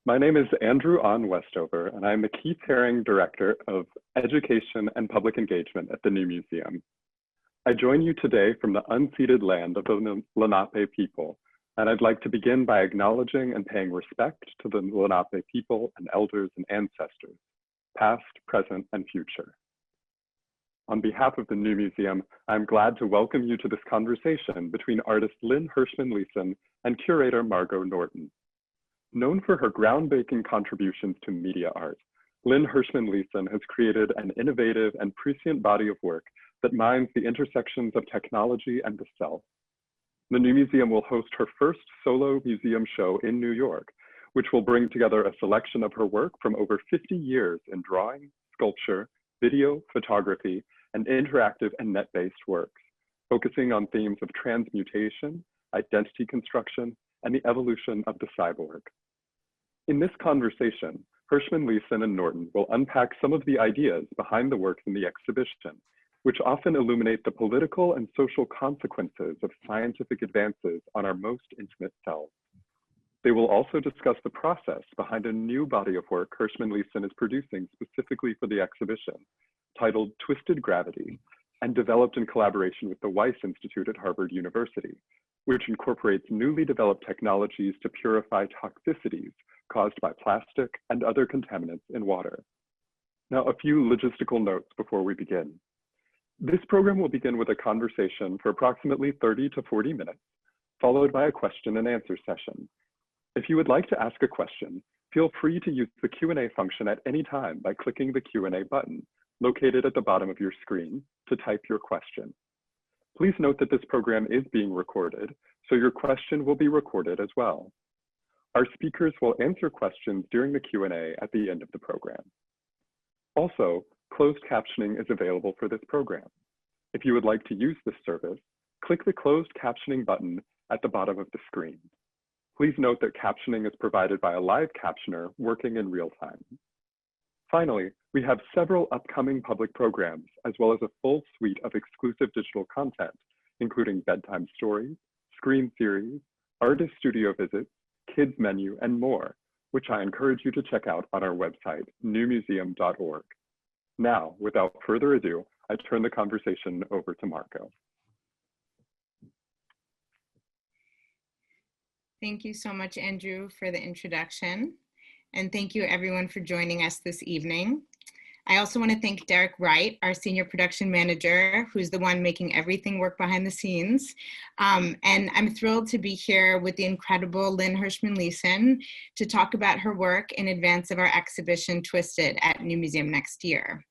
My name is Andrew Ahn Westover, and I'm the Keith Haring Director of Education and Public Engagement at the New Museum. I join you today from the unceded land of the Lenape people, and I'd like to begin by acknowledging and paying respect to the Lenape people and elders and ancestors, past, present, and future. On behalf of the New Museum, I'm glad to welcome you to this conversation between artist Lynn Hershman Leeson and curator Margot Norton. Known for her groundbreaking contributions to media art, Lynn Hershman Leeson has created an innovative and prescient body of work that mines the intersections of technology and the self. The New Museum will host her first solo museum show in New York, which will bring together a selection of her work from over 50 years in drawing, sculpture, video, photography, and interactive and net-based works, focusing on themes of transmutation, identity construction, and the evolution of the cyborg. In this conversation, Hershman Leeson and Norton will unpack some of the ideas behind the works in the exhibition, which often illuminate the political and social consequences of scientific advances on our most intimate selves. They will also discuss the process behind a new body of work Hershman Leeson is producing specifically for the exhibition, titled Twisted Gravity, and developed in collaboration with the Wyss Institute at Harvard University, which incorporates newly developed technologies to purify toxicities caused by plastic and other contaminants in water. Now, a few logistical notes before we begin. This program will begin with a conversation for approximately 30 to 40 minutes, followed by a question and answer session. If you would like to ask a question, feel free to use the Q&A function at any time by clicking the Q&A button located at the bottom of your screen to type your question. Please note that this program is being recorded, so your question will be recorded as well. Our speakers will answer questions during the Q&A at the end of the program. Also, closed captioning is available for this program. If you would like to use this service, click the closed captioning button at the bottom of the screen. Please note that captioning is provided by a live captioner working in real time. Finally, we have several upcoming public programs, as well as a full suite of exclusive digital content, including bedtime stories, screen series, artist studio visits, kids menu, and more, which I encourage you to check out on our website, newmuseum.org. Now, without further ado, I turn the conversation over to Margot. Thank you so much, Andrew, for the introduction. And thank you everyone for joining us this evening. I also want to thank Derek Wright, our senior production manager, who's the one making everything work behind the scenes. And I'm thrilled to be here with the incredible Lynn Hershman Leeson to talk about her work in advance of our exhibition Twisted at New Museum next year.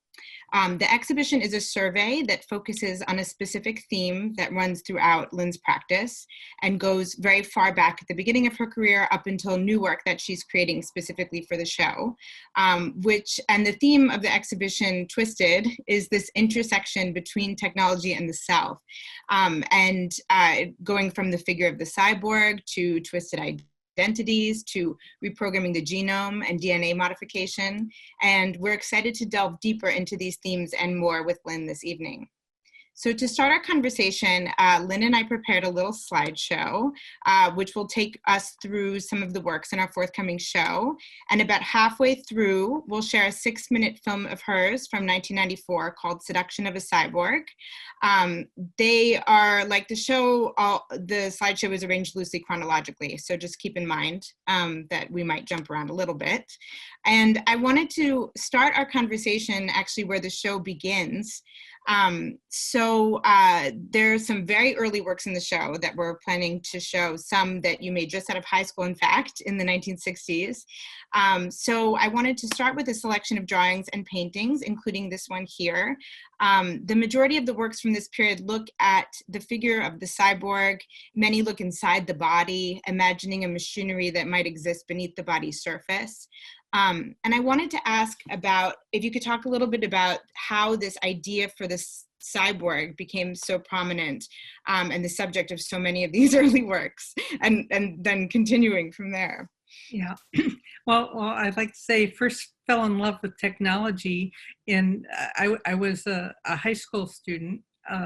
The exhibition is a survey that focuses on a specific theme that runs throughout Lynn's practice and goes very far back at the beginning of her career up until new work that she's creating specifically for the show, and the theme of the exhibition Twisted is this intersection between technology and the self, going from the figure of the cyborg to twisted identities, to reprogramming the genome and DNA modification. And we're excited to delve deeper into these themes and more with Lynn this evening. So to start our conversation, Lynn and I prepared a little slideshow, which will take us through some of the works in our forthcoming show. And about halfway through, we'll share a 6-minute film of hers from 1994 called Seduction of a Cyborg. They are like the show, the slideshow is arranged loosely chronologically. So just keep in mind that we might jump around a little bit. And I wanted to start our conversation actually where the show begins. There are some very early works in the show that we're planning to show, some that you made just out of high school, in fact, in the 1960s. So I wanted to start with a selection of drawings and paintings, including this one here. The majority of the works from this period look at the figure of the cyborg. Many look inside the body, imagining a machinery that might exist beneath the body's surface. And I wanted to ask about, if you could talk a little bit about how this idea for this cyborg became so prominent and the subject of so many of these early works, and then continuing from there. Yeah, well, I'd like to say first fell in love with technology. I was a high school student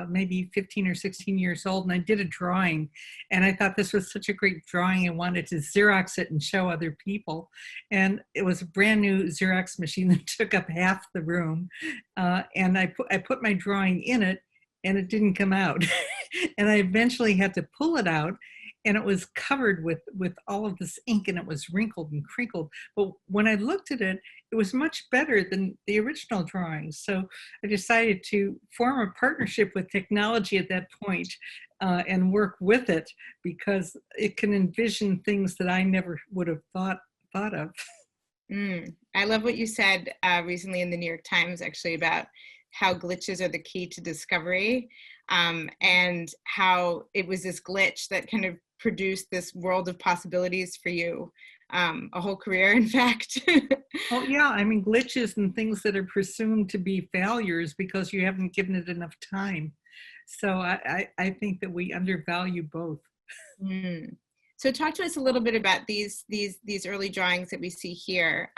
maybe 15 or 16 years old, and I did a drawing, and I thought this was such a great drawing. I wanted to Xerox it and show other people, and it was a brand new Xerox machine that took up half the room, and I put my drawing in it, and it didn't come out. And I eventually had to pull it out, and it was covered with all of this ink, and it was wrinkled and crinkled. But when I looked at it, it was much better than the original drawings. So I decided to form a partnership with technology at that point, and work with it, because it can envision things that I never would have thought of. I love what you said recently in the New York Times, actually, about how glitches are the key to discovery, and how it was this glitch that kind of produced this world of possibilities for you, a whole career, in fact. Oh yeah, I mean, glitches and things that are presumed to be failures because you haven't given it enough time. So I think that we undervalue both. So talk to us a little bit about these early drawings that we see here.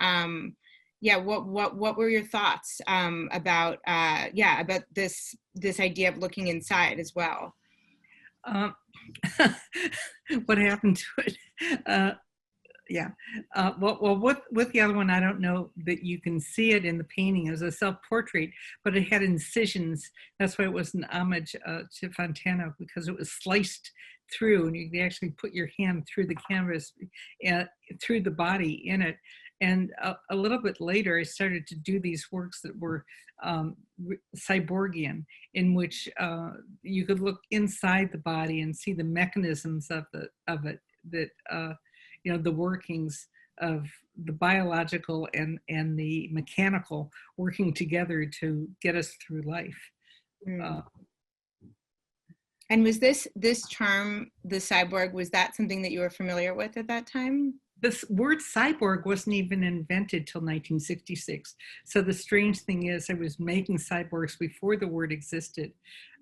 What were your thoughts about this idea of looking inside as well? What happened to it? With the other one, I don't know that you can see it in the painting as a self-portrait, but it had incisions. That's why it was an homage to Fontana, because it was sliced through, and you could actually put your hand through the canvas, through the body in it. And a little bit later, I started to do these works that were cyborgian, in which you could look inside the body and see the mechanisms of it, that the workings of the biological and the mechanical working together to get us through life. And was this term, the cyborg, was that something that you were familiar with at that time? This word cyborg wasn't even invented till 1966. So the strange thing is, I was making cyborgs before the word existed,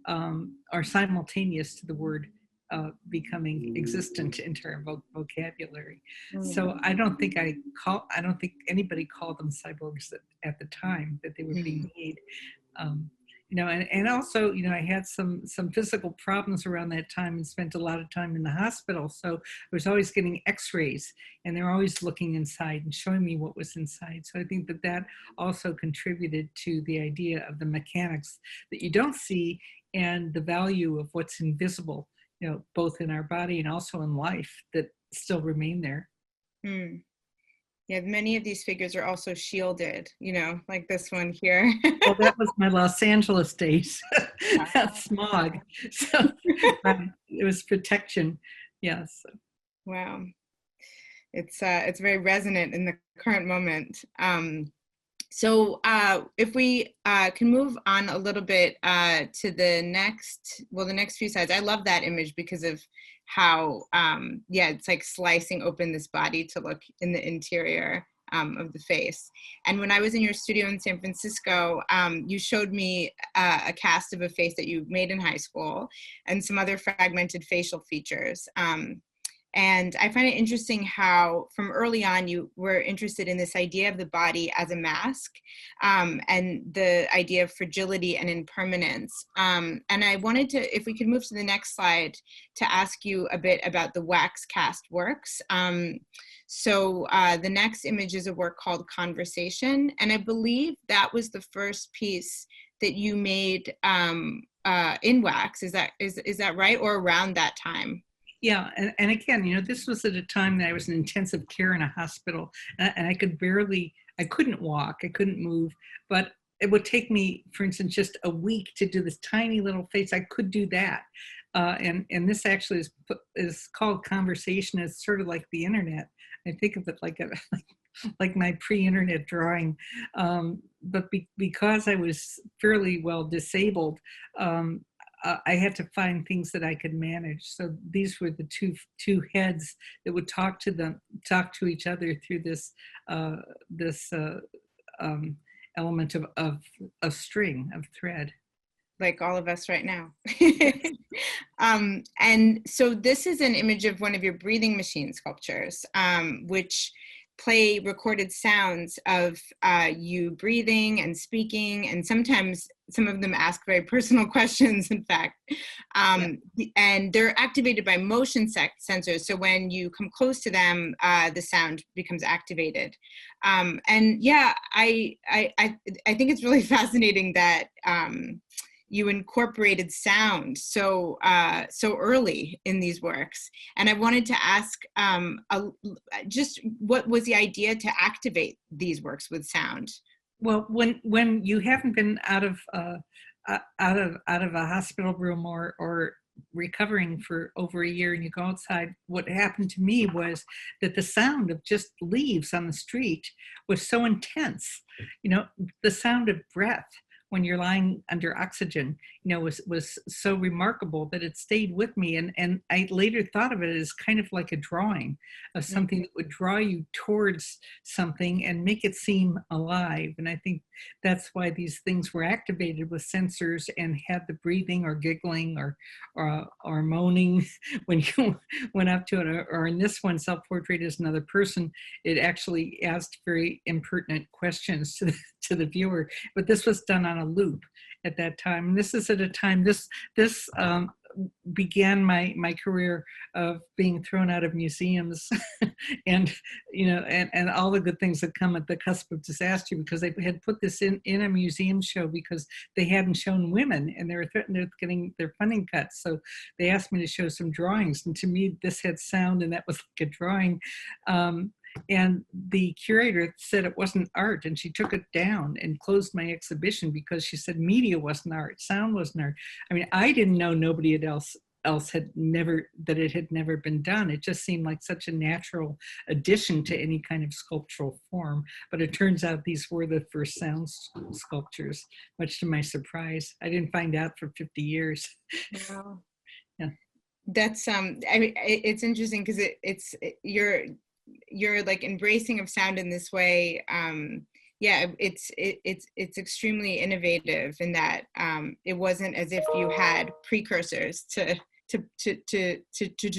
or simultaneous to the word becoming existent into our vocabulary. So I don't think anybody called them cyborgs at the time that they were being made. And also, I had some physical problems around that time and spent a lot of time in the hospital. So I was always getting x-rays, and they're always looking inside and showing me what was inside. So I think that also contributed to the idea of the mechanics that you don't see, and the value of what's invisible, both in our body and also in life, that still remain there. Yeah, many of these figures are also shielded, like this one here. Well, that was my Los Angeles days. Smog. So it was protection. Yes. Wow. It's very resonant in the current moment. So if we can move on a little bit to the next few slides. I love that image because of how, it's like slicing open this body to look in the interior of the face. And when I was in your studio in San Francisco, you showed me a cast of a face that you made in high school and some other fragmented facial features. And I find it interesting how from early on you were interested in this idea of the body as a mask, and the idea of fragility and impermanence. And I wanted to, if we could move to the next slide, to ask you a bit about the wax cast works. So the next image is a work called Conversation. And I believe that was the first piece that you made in wax. Is that right? Or around that time? Yeah, and again, this was at a time that I was in intensive care in a hospital, and I couldn't walk, I couldn't move, but it would take me, for instance, just a week to do this tiny little face. I could do that, and this actually is called Conversation. It's sort of like the internet. I think of it like my pre-internet drawing, but because I was fairly well disabled, I had to find things that I could manage. So these were the two heads that would talk to each other through this element of string, of thread. Like all of us right now. And so this is an image of one of your breathing machine sculptures, which play recorded sounds of you breathing and speaking, and sometimes some of them ask very personal questions, in fact. And they're activated by motion sensors. So when you come close to them, the sound becomes activated. And yeah, I think it's really fascinating that you incorporated sound so early in these works. And I wanted to ask just what was the idea to activate these works with sound? Well, when you haven't been out of a hospital room or recovering for over a year and you go outside, what happened to me was that the sound of just leaves on the street was so intense. The sound of breath when you're lying under oxygen, was so remarkable that it stayed with me. And I later thought of it as kind of like a drawing of something that would draw you towards something and make it seem alive. And I think that's why these things were activated with sensors and had the breathing or giggling or moaning when you went up to it. Or in this one, self-portrait as another person, it actually asked very impertinent questions to the viewer. But this was done on a loop at that time. And this is at a time, this began my career of being thrown out of museums and all the good things that come at the cusp of disaster, because they had put this in a museum show because they hadn't shown women and they were threatened with getting their funding cut. So they asked me to show some drawings, and to me this had sound and that was like a drawing. And the curator said it wasn't art, and she took it down and closed my exhibition because she said media wasn't art, sound wasn't art. I mean, I didn't know nobody else had never been done. It just seemed like such a natural addition to any kind of sculptural form. But it turns out these were the first sound sculptures, much to my surprise. I didn't find out for 50 years. Wow. Yeah. That's I mean, it's interesting because you're like embracing of sound in this way. It's extremely innovative in that it wasn't as if you had precursors to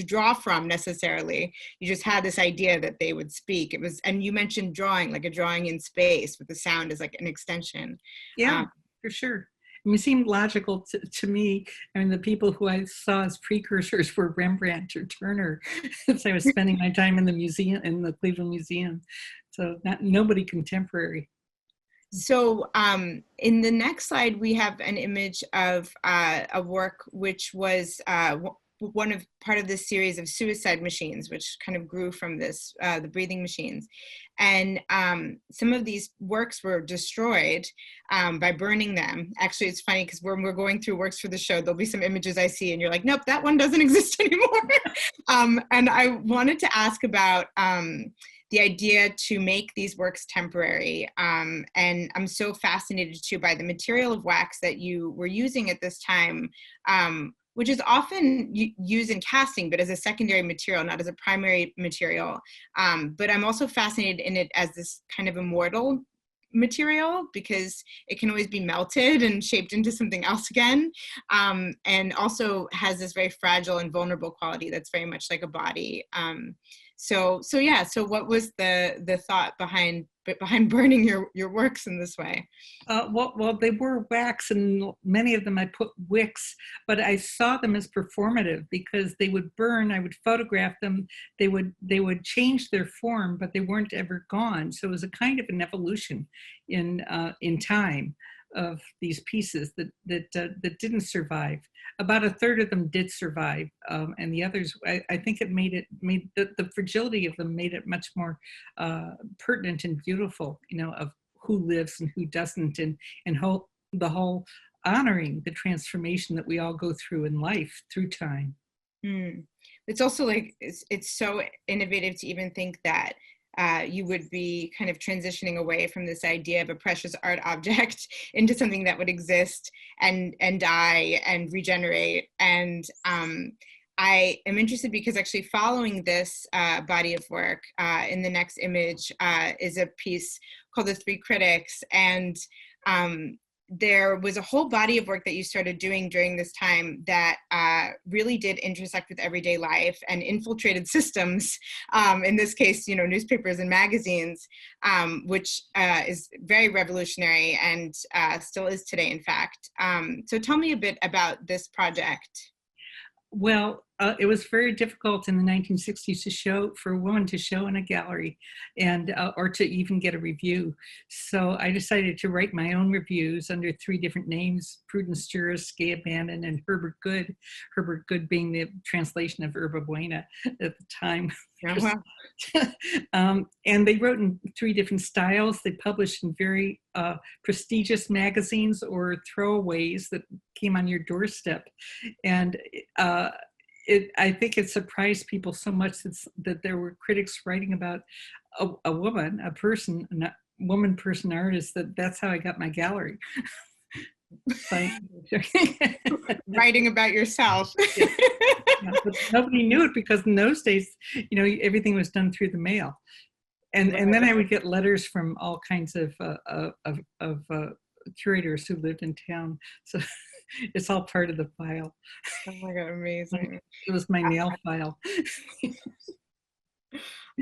draw from necessarily. You just had this idea that they would speak. It was, and you mentioned drawing, like a drawing in space with the sound as like an extension. Yeah, for sure. I mean, it seemed logical to me. I mean, the people who I saw as precursors were Rembrandt or Turner, since I was spending my time in the museum, in the Cleveland Museum. So nobody contemporary. So in the next slide, we have an image of a work which was part of this series of suicide machines, which kind of grew from this, the breathing machines. And some of these works were destroyed by burning them. Actually, it's funny because when we're going through works for the show, there'll be some images I see and you're like, nope, that one doesn't exist anymore. And I wanted to ask about the idea to make these works temporary. And I'm so fascinated too by the material of wax that you were using at this time, which is often used in casting, but as a secondary material, not as a primary material. But I'm also fascinated in it as this kind of immortal material because it can always be melted and shaped into something else again. And also has this very fragile and vulnerable quality that's very much like a body. So what was the thought behind burning your works in this way? Well, they were wax, and many of them I put wicks, but I saw them as performative because they would burn. I would photograph them. They would change their form, but they weren't ever gone. So it was a kind of an evolution in time of these pieces that didn't survive. About a third of them did survive, and the others, I think it made the fragility of them made it much more pertinent and beautiful, of who lives and who doesn't, and the whole honoring the transformation that we all go through in life through time. It's also like it's so innovative to even think that you would be kind of transitioning away from this idea of a precious art object into something that would exist and die and regenerate. And I am interested because actually following this body of work in the next image is a piece called The Three Critics. And there was a whole body of work that you started doing during this time that really did intersect with everyday life and infiltrated systems, in this case, newspapers and magazines, which is very revolutionary and still is today, in fact. So tell me a bit about this project. Well, it was very difficult in the 1960s for a woman to show in a gallery and or to even get a review. So I decided to write my own reviews under 3 different names: Prudence Juris, Gay Abandon, and Herbert Good. Herbert Good being the translation of Herba Buena at the time. Oh, wow. And they wrote in 3 different styles. They published in very prestigious magazines or throwaways that came on your doorstep. And I think it surprised people so much that there were critics writing about a woman, a person, a woman person artist, that's how I got my gallery. Writing about yourself. Yeah, but nobody knew it because in those days, everything was done through the mail. And then I would get letters from all kinds of curators who lived in town. So it's all part of the file. Oh my God, amazing. It was my nail file.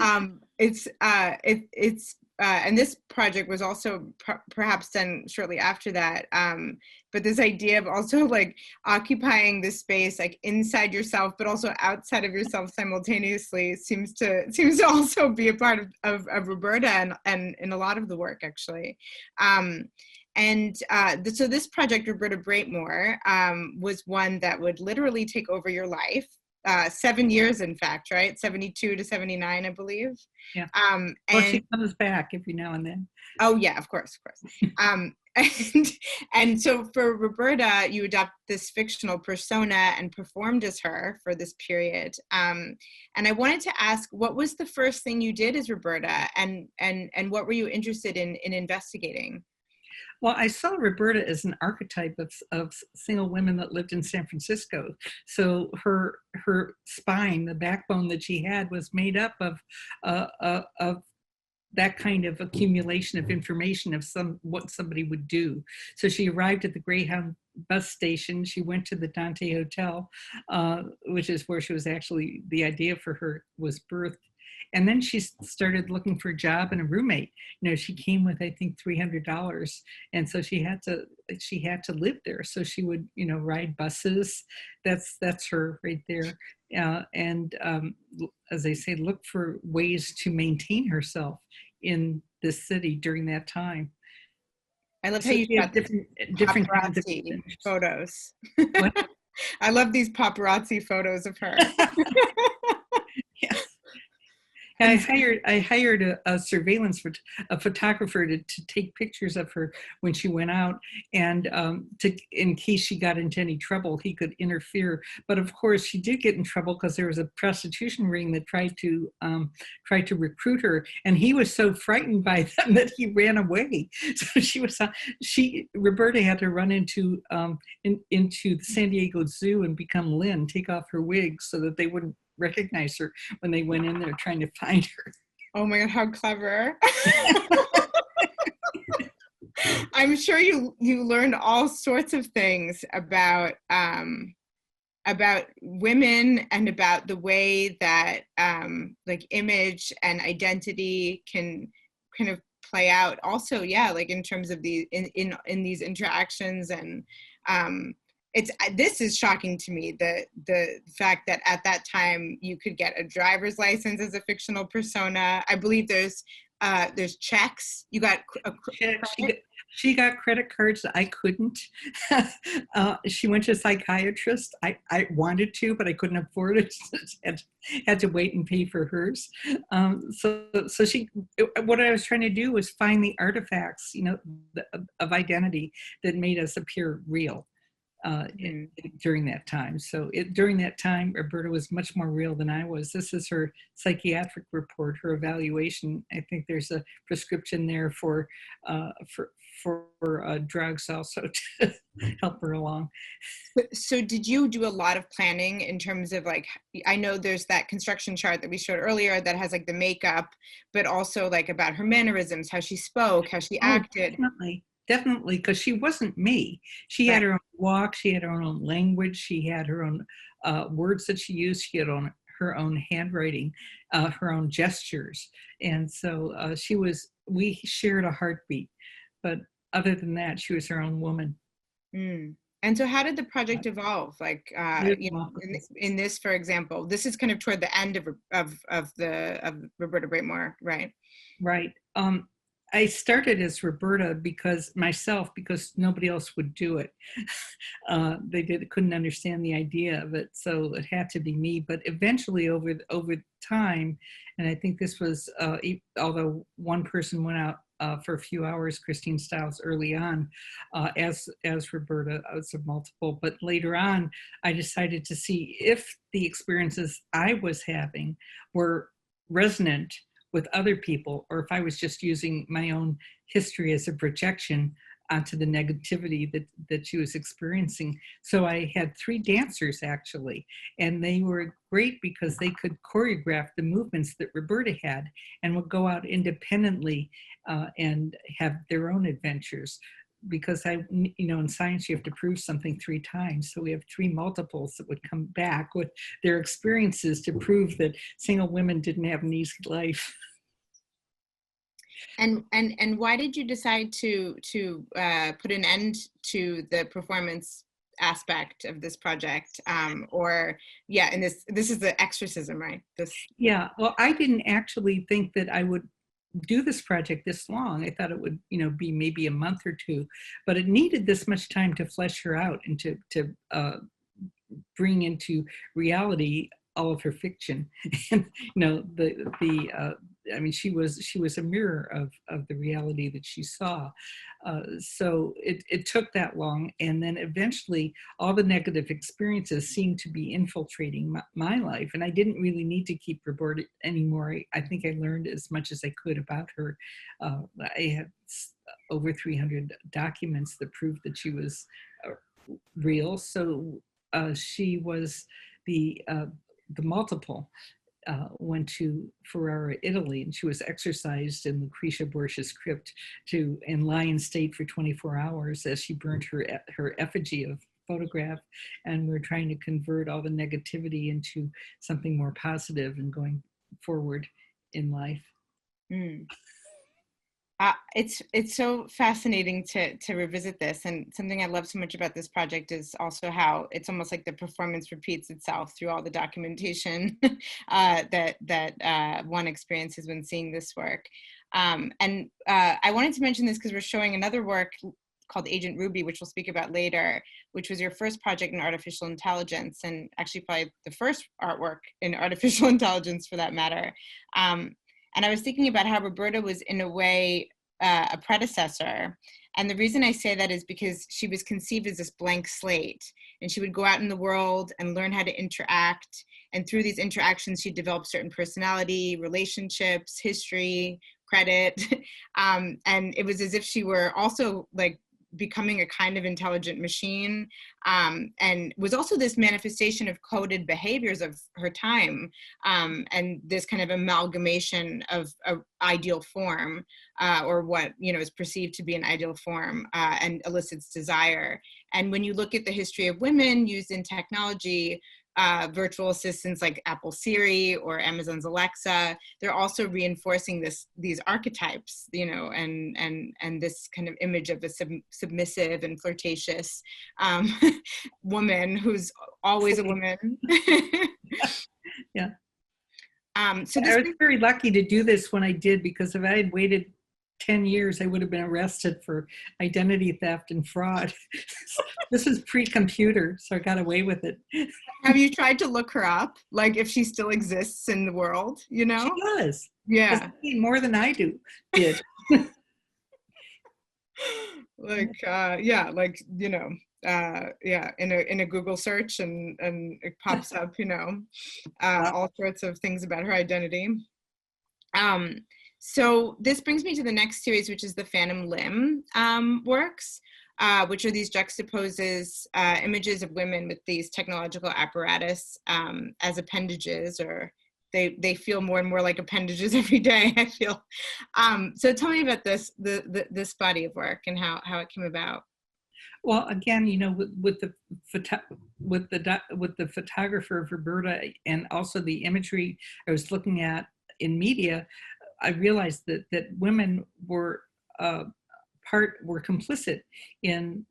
And this project was also perhaps done shortly after that. But this idea of also like occupying this space like inside yourself, but also outside of yourself simultaneously seems to also be a part of Roberta and in a lot of the work, actually. So this project, Roberta Breitmore, was one that would literally take over your life. 7 years, in fact, right? 72 to 79, I believe. Yeah. Well, she comes back every now and then. Oh yeah, of course. And so for Roberta, you adopt this fictional persona and performed as her for this period. And I wanted to ask, what was the first thing you did as Roberta, and what were you interested in investigating? Well, I saw Roberta as an archetype of single women that lived in San Francisco. So her spine, the backbone that she had, was made up of that kind of accumulation of information of what somebody would do. So she arrived at the Greyhound bus station. She went to the Dante Hotel, which is where she was actually, the idea for her was birthed. And then she started looking for a job and a roommate. She came with, I think, $300. And so she had to live there. So she would, ride buses. That's her right there. And as I say, look for ways to maintain herself in this city during that time. I love how you got different paparazzi photos. What? I love these paparazzi photos of her. Yes. I hired a photographer to take pictures of her when she went out, and in case she got into any trouble, he could interfere. But of course, she did get in trouble because there was a prostitution ring that tried to recruit her, and he was so frightened by them that he ran away. So Roberta had to run into the San Diego Zoo and become Lynn, take off her wig so that they wouldn't recognize her when they went in there trying to find her. Oh my God, how clever. I'm sure you learned all sorts of things about women and about the way that like image and identity can kind of play out also, yeah, like in terms of in these interactions. And this is shocking to me, the fact that at that time you could get a driver's license as a fictional persona. I believe there's checks. You got she got credit cards that I couldn't. She went to a psychiatrist. I wanted to, but I couldn't afford it. had to wait and pay for hers. What I was trying to do was find the artifacts, of identity that made us appear real. During that time. So during that time, Roberta was much more real than I was. This is her psychiatric report, her evaluation. I think there's a prescription there for drugs also to help her along. So did you do a lot of planning in terms of like, I know there's that construction chart that we showed earlier that has like the makeup, but also like about her mannerisms, how she spoke, how she acted. Definitely. definitely, because she wasn't me. She had her own walk, she had her own language, she had her own words that she used, she had her own handwriting, her own gestures. And so we shared a heartbeat. But other than that, she was her own woman. Mm. And so how did the project evolve? Like, in this, for example, this is kind of toward the end of Roberta Breitmore, right? Right. I started as Roberta because nobody else would do it. They couldn't understand the idea of it, so it had to be me. But eventually, over time, and I think this was, although one person went out for a few hours, Christine Stiles, early on, as Roberta, I was a multiple. But later on, I decided to see if the experiences I was having were resonant with other people, or if I was just using my own history as a projection onto the negativity that she was experiencing. So I had 3 dancers actually, and they were great because they could choreograph the movements that Roberta had and would go out independently and have their own adventures. Because in science, you have to prove something 3 times. So we have 3 multiples that would come back with their experiences to prove that single women didn't have an easy life. And why did you decide to put an end to the performance aspect of this project? And this is the exorcism, right? Yeah, well, I didn't actually think that I would do this project this long. I thought it would, be maybe a month or 2, but it needed this much time to flesh her out and to bring into reality all of her fiction. And she was a mirror of the reality that she saw. So it took that long, and then eventually all the negative experiences seemed to be infiltrating my life, and I didn't really need to keep Roberta anymore. I think I learned as much as I could about her. I had over 300 documents that proved that she was real. So she was the multiple. Went to Ferrara, Italy, and she was exorcised in Lucretia Borgia's crypt in Lion State for 24 hours as she burned her effigy of photograph. And we're trying to convert all the negativity into something more positive and going forward in life. Mm. It's so fascinating to revisit this, and something I love so much about this project is also how it's almost like the performance repeats itself through all the documentation that one experiences when seeing this work. I wanted to mention this because we're showing another work called Agent Ruby, which we'll speak about later, which was your first project in artificial intelligence, and actually probably the first artwork in artificial intelligence for that matter. And I was thinking about how Roberta was, in a way, a predecessor. And the reason I say that is because she was conceived as this blank slate, and she would go out in the world and learn how to interact. And through these interactions, she developed certain personality, relationships, history, credit. And it was as if she were also like becoming a kind of intelligent machine, and was also this manifestation of coded behaviors of her time, and this kind of amalgamation of ideal form, or what is perceived to be an ideal form, and elicits desire. And when you look at the history of women used in technology, virtual assistants like Apple Siri or Amazon's Alexa, they're also reinforcing these archetypes, and this kind of image of a submissive and flirtatious woman who's always a woman. Yeah. So I was very lucky to do this when I did, because if I had waited 10 years, I would have been arrested for identity theft and fraud. This is pre-computer, so I got away with it. Have you tried to look her up, like if she still exists in the world? She does. Yeah. More than I did. In a Google search, and it pops up, all sorts of things about her identity. So this brings me to the next series, which is the Phantom Limb works, which are these juxtaposes images of women with these technological apparatus as appendages or they feel more and more like appendages every day, I feel. So tell me about this body of work and how it came about. Well, again, you know, with the photographer Roberta, and also the imagery I was looking at in media, I realized that women were complicit in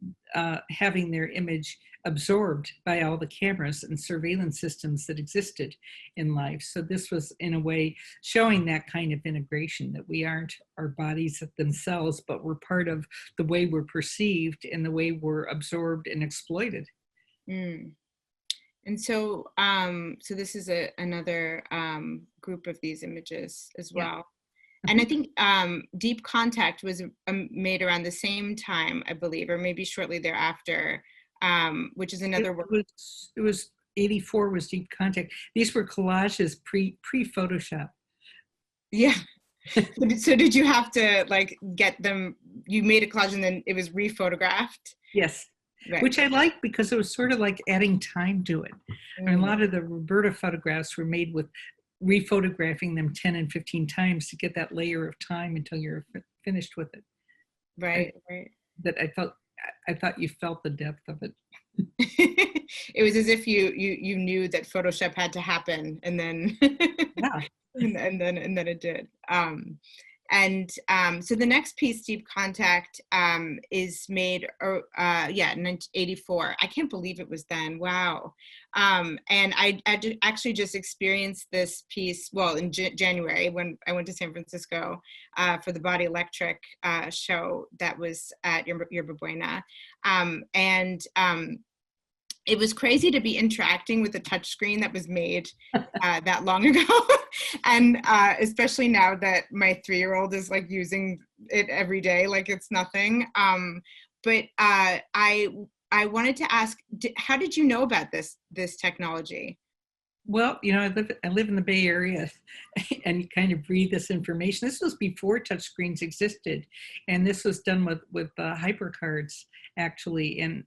having their image absorbed by all the cameras and surveillance systems that existed in life. So this was, in a way, showing that kind of integration, that we aren't our bodies themselves, but we're part of the way we're perceived and the way we're absorbed and exploited. Mm. And so, so this is another group of these images as well. Yeah. And I think Deep Contact was made around the same time, I believe, or maybe shortly thereafter, which is another work. It was 84 was Deep Contact. These were collages pre-Photoshop. Yeah. So did you have to like get them, you made a collage and then it was re-photographed? Yes. Right. Which I liked because it was sort of like adding time to it. Mm-hmm. And a lot of the Roberta photographs were made with re-photographing them 10 and 15 times to get that layer of time until you're finished with it. Right. That I thought you felt the depth of it. It was as if you knew that Photoshop had to happen, and then yeah. and then it did. So the next piece, Deep Contact, is made, in 1984. I can't believe it was then. Wow. And I actually just experienced this piece, well, in January when I went to San Francisco for the Body Electric show that was at Yerba Buena. It was crazy to be interacting with a touchscreen that was made that long ago. And especially now that my 3-year-old is like using it every day, like it's nothing. But I wanted to ask, how did you know about this technology? Well, you know, I live in the Bay Area, and you kind of breathe this information. This was before touchscreens existed, and this was done with HyperCards actually, and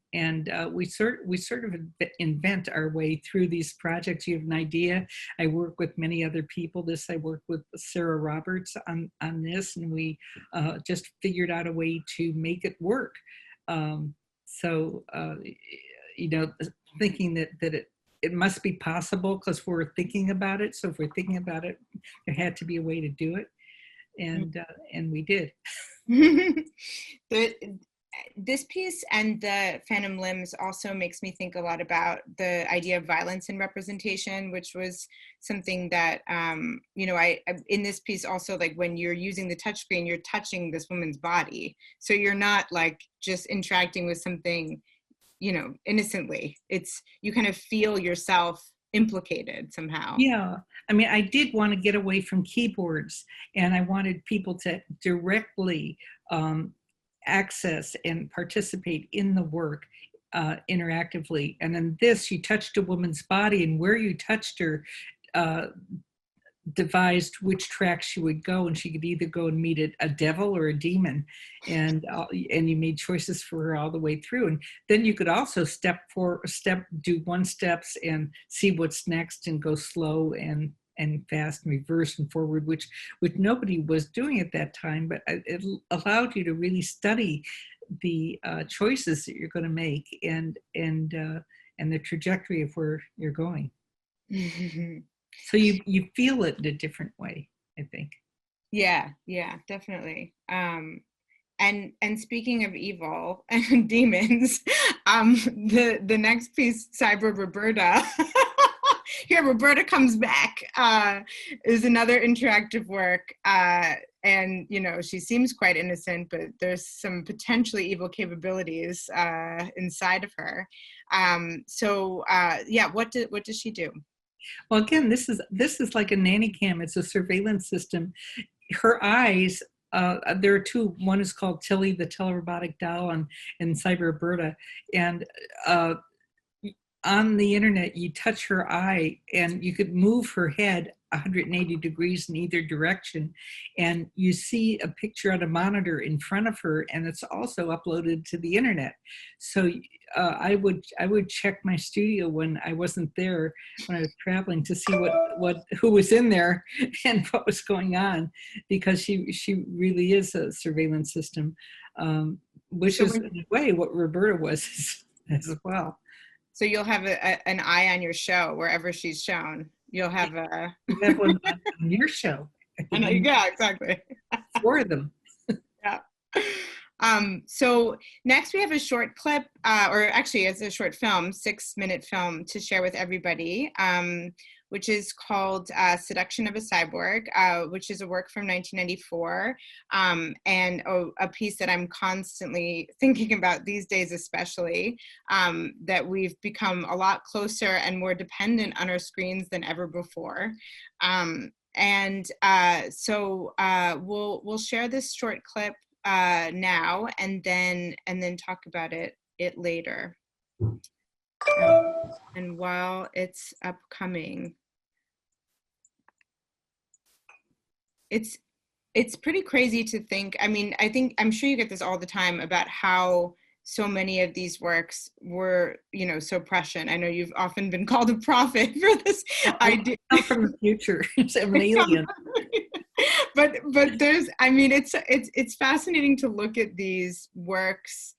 we sort of invent our way through these projects. You have an idea. I work with many other people. I worked with Sarah Roberts on this, and we just figured out a way to make it work. You know, thinking that it must be possible because we're thinking about it. So if we're thinking about it, there had to be a way to do it, and we did. This piece and the Phantom Limbs also makes me think a lot about the idea of violence and representation, which was something that, you know, I in this piece also, like when you're using the touchscreen, you're touching this woman's body. So you're not like just interacting with something, you know, innocently. It's, you kind of feel yourself implicated somehow. Yeah. I mean, I did want to get away from keyboards, and I wanted people to directly access and participate in the work interactively. And then this, you touched a woman's body, and where you touched her devised which track she would go, and she could either go and meet a devil or a demon, and you made choices for her all the way through. And then you could also do 1 steps and see what's next, and go slow and fast and reverse and forward, which nobody was doing at that time, but it allowed you to really study the choices that you're going to make and the trajectory of where you're going. Mm-hmm. So you feel it in a different way, I think. Yeah, definitely. And speaking of evil and demons, the next piece, Cyborg Roberta, here Roberta comes back, is another interactive work. And, you know, she seems quite innocent, but there's some potentially evil capabilities inside of her. What does she do? Well, again, this is like a nanny cam. It's a surveillance system. Her eyes, there are 2. One is called Tilly, the telerobotic doll, and Cyber Roberta. And on the internet, you touch her eye, and you could move her head 180 degrees in either direction, and you see a picture on a monitor in front of her, and it's also uploaded to the internet. So I would check my studio when I wasn't there, when I was traveling, to see who was in there and what was going on, because she really is a surveillance system, which is in a way what Roberta was as well. So you'll have an eye on your show wherever she's shown. You'll have a you have one on your show. Yeah, exactly. 4 of them. Yeah. So next we have a short clip, or actually it's a short film, 6-minute film to share with everybody, which is called Seduction of a Cyborg, which is a work from 1994, and a piece that I'm constantly thinking about these days, especially, that we've become a lot closer and more dependent on our screens than ever before. So we'll share this short clip now, and then talk about it later. And while it's upcoming, it's pretty crazy to think. I mean, I'm sure you get this all the time about how so many of these works were, so prescient. I know you've often been called a prophet for this idea. I'm from the future. I'm an alien. But there's, it's fascinating to look at these works,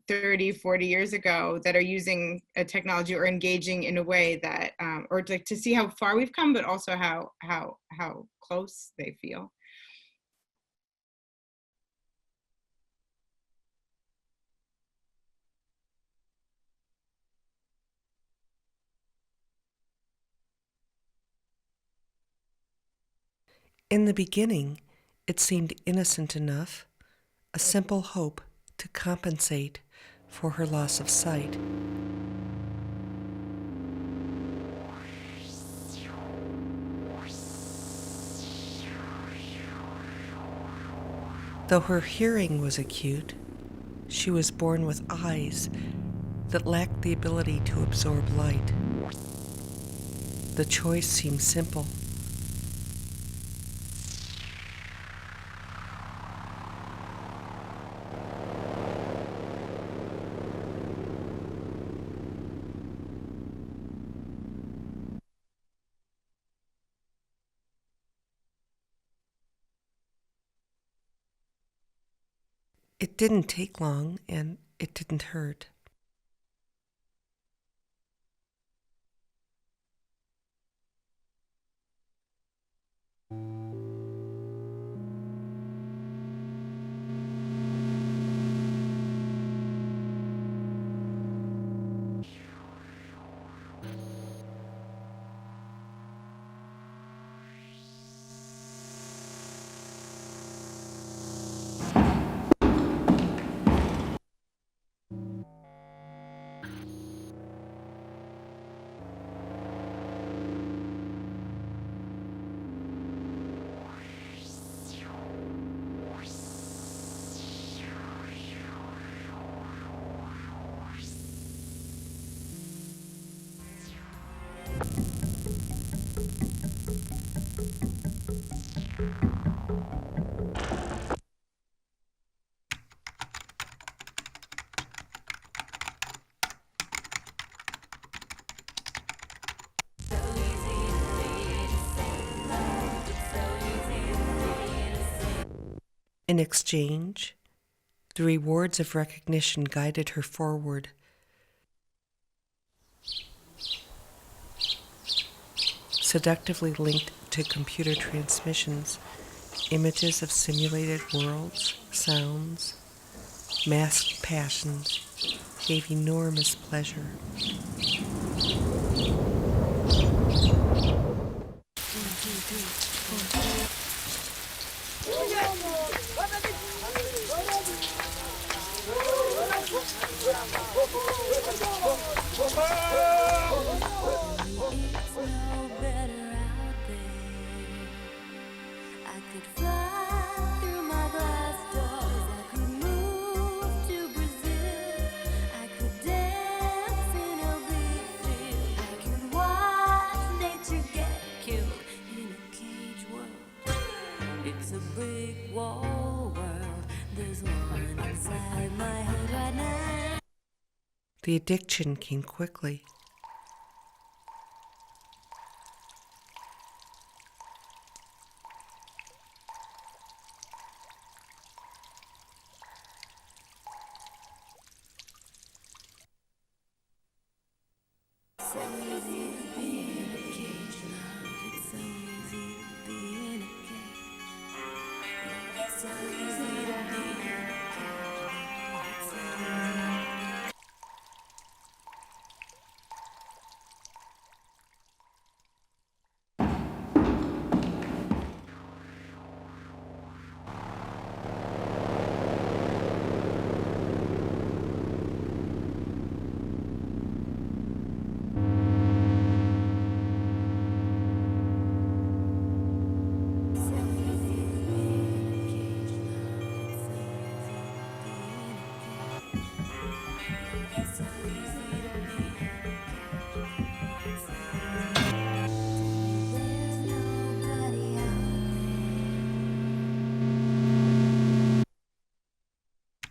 30, 40 years ago that are using a technology or engaging in a way that, or like to see how far we've come, but also how close they feel. In the beginning, it seemed innocent enough, a simple hope to compensate for her loss of sight. Though her hearing was acute, she was born with eyes that lacked the ability to absorb light. The choice seemed simple. It didn't take long, and it didn't hurt. In exchange, the rewards of recognition guided her forward. Seductively linked to computer transmissions, images of simulated worlds, sounds, masked passions gave enormous pleasure. The addiction came quickly.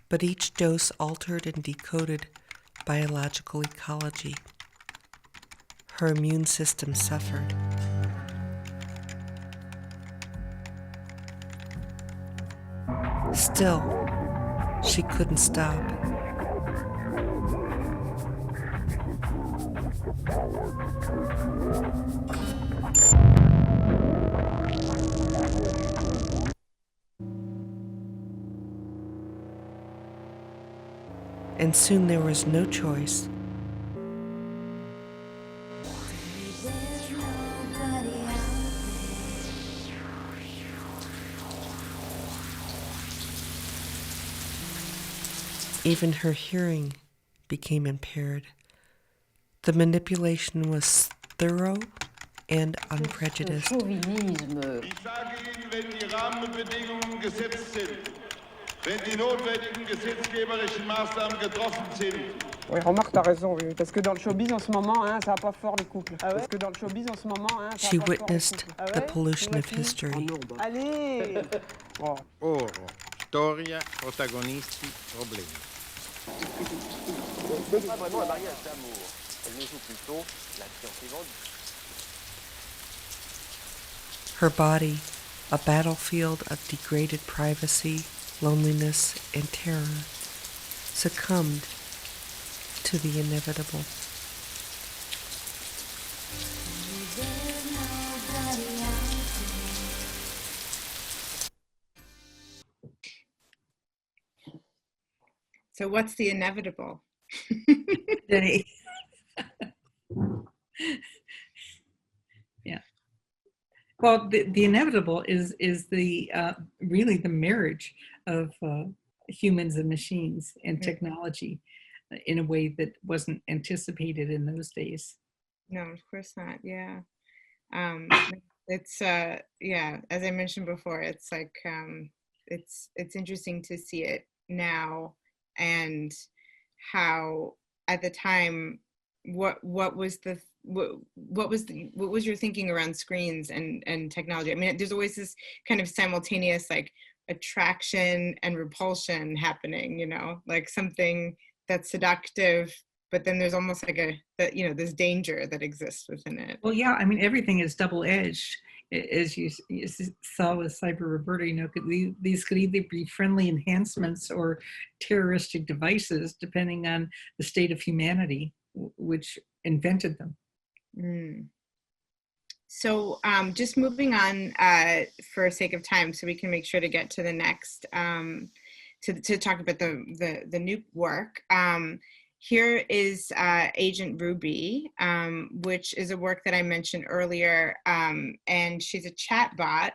But each dose altered and decoded biological ecology. Her immune system suffered. Still, she couldn't stop. And soon there was no choice. Even her hearing became impaired. The manipulation was thorough and unprejudiced. Chauvinisme. Ich sage Ihnen, wenn die Rahmenbedingungen gesetzt sind, wenn die notwendigen gesetzgeberischen Maßnahmen getroffen sind. Oui, remarque, t'as raison, oui, parce que dans le showbiz en ce moment, hein, ça va pas fort les couples. Ah ouais? Parce que dans le showbiz en ce moment, hein, ça She va pas fort les witnessed couples. Ah ouais? the pollution of history. Allez! Bon. Oro, storia, protagonisti, problemi. C'est pas vraiment un mariage d'amour. Elle ne joue plutôt la fiancée vendue. Her body, a battlefield of degraded privacy, loneliness, and terror, succumbed to the inevitable. So what's the inevitable? Day. Yeah. Well, the inevitable is the really the marriage of humans and machines and technology in a way that wasn't anticipated in those days. No, of course not. Yeah. It's yeah, as I mentioned before, it's like it's interesting to see it now, and how at the time what was your thinking around screens and technology? I mean, there's always this kind of simultaneous like attraction and repulsion happening, you know, like something that's seductive, but then there's almost like this danger that exists within it. Well, yeah, I mean, everything is double-edged. As you saw with Cyber Roberta, you know, these could either be friendly enhancements or terroristic devices, depending on the state of humanity which invented them. Mm. So just moving on for sake of time, so we can make sure to get to the next, to talk about the new work. Here is Agent Ruby, which is a work that I mentioned earlier, and she's a chatbot,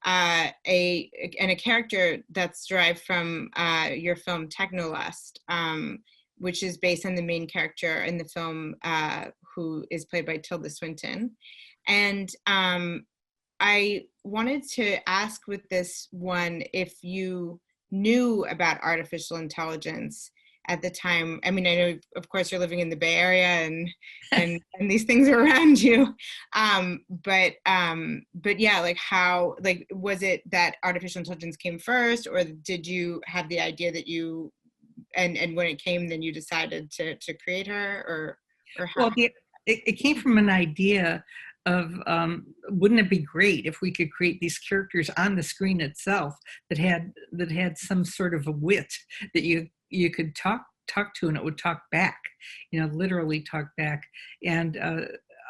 and a character that's derived from your film Technolust, which is based on the main character in the film, who is played by Tilda Swinton. And I wanted to ask with this one if you knew about artificial intelligence at the time. I mean, I know, of course, you're living in the Bay Area and these things are around you. But yeah, like how, like, was it that artificial intelligence came first, or did you have the idea that you and when it came, then you decided to create her, or how? Well, it came from an idea of wouldn't it be great if we could create these characters on the screen itself that had some sort of a wit that you could talk to, and it would talk back, literally talk back. And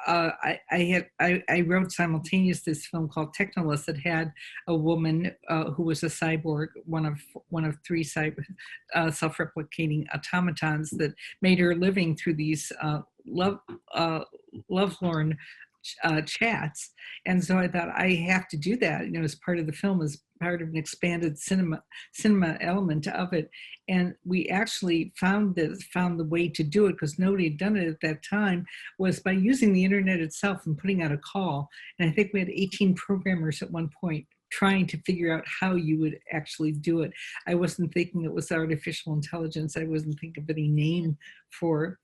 I wrote simultaneous this film called Technoless that had a woman who was a cyborg, one of three self-replicating automatons that made her living through these lovelorn chats. And so I thought I have to do that, as part of the film, as part of an expanded cinema element of it. And we actually found the way to do it, because nobody had done it at that time, was by using the internet itself and putting out a call. And I think we had 18 programmers at one point trying to figure out how you would actually do it. I wasn't thinking it was artificial intelligence. I wasn't thinking of any name for it.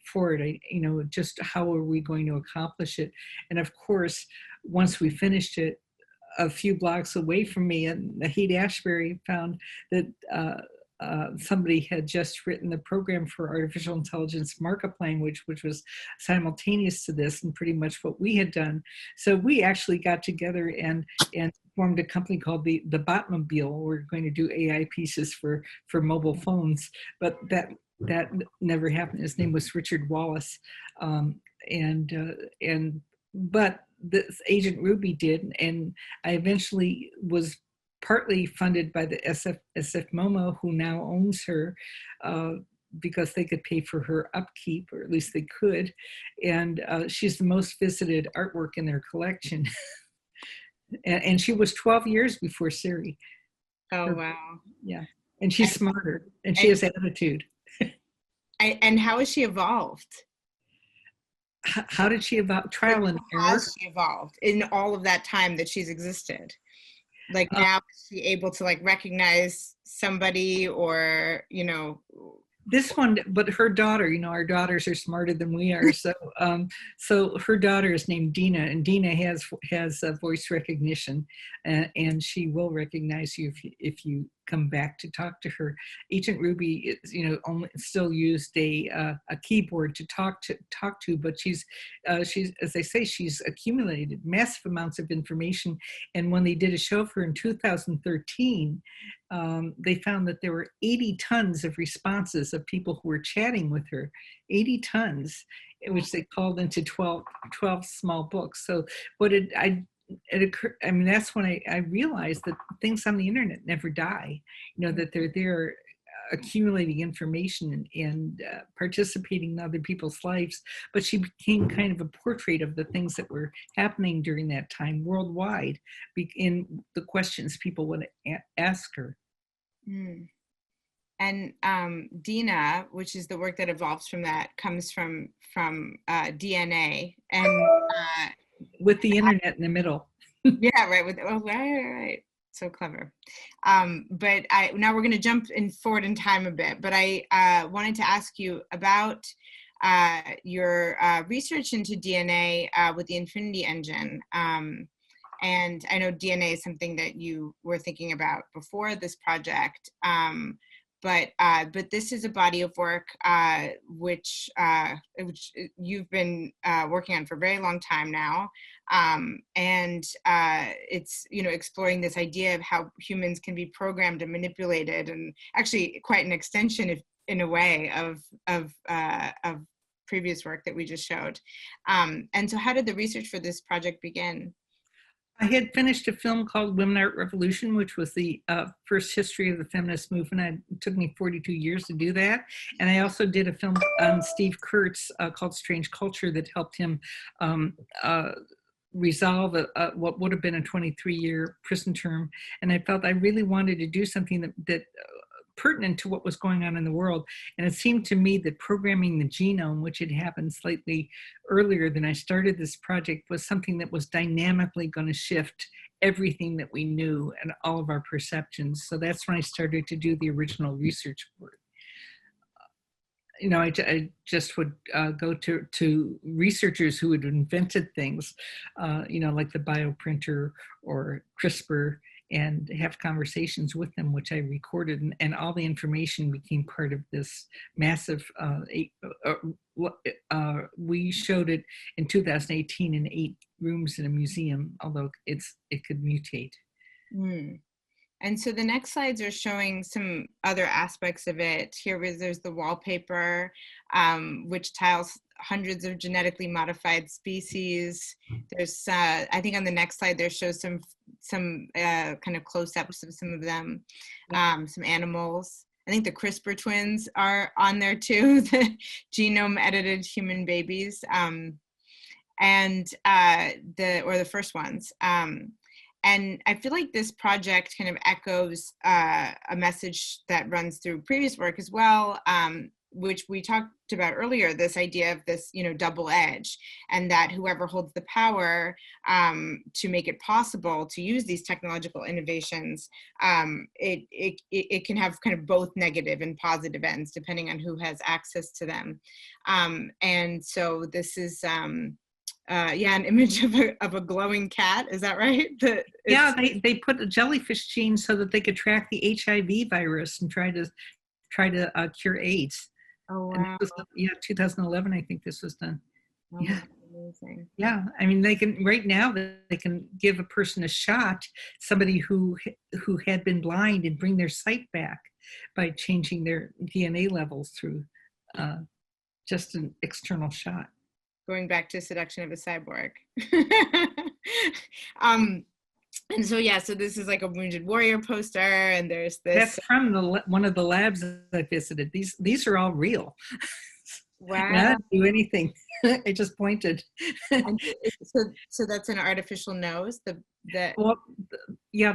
Just how are we going to accomplish it? And of course, once we finished it, a few blocks away from me, and Haight-Ashbury found that somebody had just written the program for artificial intelligence markup language, which was simultaneous to this and pretty much what we had done. So we actually got together and formed a company called the Botmobile. We're going to do AI pieces for mobile phones, but that never happened. His name was Richard Wallace, but this Agent Ruby did, and I eventually was partly funded by the SF MoMA, who now owns her, because they could pay for her upkeep, or at least they could. And she's the most visited artwork in their collection. and she was 12 years before Siri. Oh, wow. Yeah. And she's smarter, and she has attitude. And how has she evolved? How did she evolve? Trial and error. How has she evolved in all of that time that she's existed? Like, now is she able to recognize somebody, or this one, but her daughter, our daughters are smarter than we are. So, so her daughter is named Dina, and Dina has voice recognition, and she will recognize you if you come back to talk to her. Agent Ruby is, only still used a keyboard to talk to, but she's as they say, she's accumulated massive amounts of information. And when they did a show for her in 2013, they found that there were 80 tons of responses of people who were chatting with her, 80 tons, which they called into 12 small books. So it occurred, that's when I realized that things on the internet never die, that they're there accumulating information and participating in other people's lives. But she became kind of a portrait of the things that were happening during that time worldwide in the questions people would ask her. Mm. And Dina, which is the work that evolves from that, comes from DNA, and with the internet in the middle. Yeah, right. Right. So clever. But now we're going to jump forward in time a bit. But I wanted to ask you about your research into DNA with the Infinity Engine. And I know DNA is something that you were thinking about before this project. But this is a body of work which you've been working on for a very long time now, and it's exploring this idea of how humans can be programmed and manipulated, and actually quite an extension, in a way, of previous work that we just showed. And so, how did the research for this project begin? I had finished a film called Women Art Revolution, which was the first history of the feminist movement. It took me 42 years to do that. And I also did a film on Steve Kurtz called Strange Culture that helped him resolve what would have been a 23-year prison term. And I felt I really wanted to do something that pertinent to what was going on in the world. And it seemed to me that programming the genome, which had happened slightly earlier than I started this project, was something that was dynamically going to shift everything that we knew and all of our perceptions. So that's when I started to do the original research work. I just would go to researchers who had invented things, like the bioprinter or CRISPR, and have conversations with them, which I recorded, and all the information became part of this massive, we showed it in 2018 in 8 rooms in a museum, although it could mutate. Mm. And so the next slides are showing some other aspects of it. There's the wallpaper, which tiles hundreds of genetically modified species. There's, I think on the next slide, there shows some kind of close-ups of some of them, some animals. I think the CRISPR twins are on there too, the genome edited human babies, and the first ones. And I feel like this project kind of echoes a message that runs through previous work as well, which we talked about earlier, this idea of this, double edge, and that whoever holds the power to make it possible to use these technological innovations, it can have kind of both negative and positive ends depending on who has access to them. And so this is, an image of a glowing cat. Is that right? Yeah, they put a jellyfish gene so that they could track the HIV virus and try to cure AIDS. Oh wow! 2011, I think this was done. Oh, yeah, amazing. Yeah, I mean, they can right now. They can give a person a shot, somebody who had been blind, and bring their sight back by changing their DNA levels through just an external shot. Going back to seduction of a cyborg. And so, so this is like a Wounded Warrior poster, and there's this. That's from one of the labs I visited. These are all real. Wow. I didn't do anything. I just pointed. So that's an artificial nose. The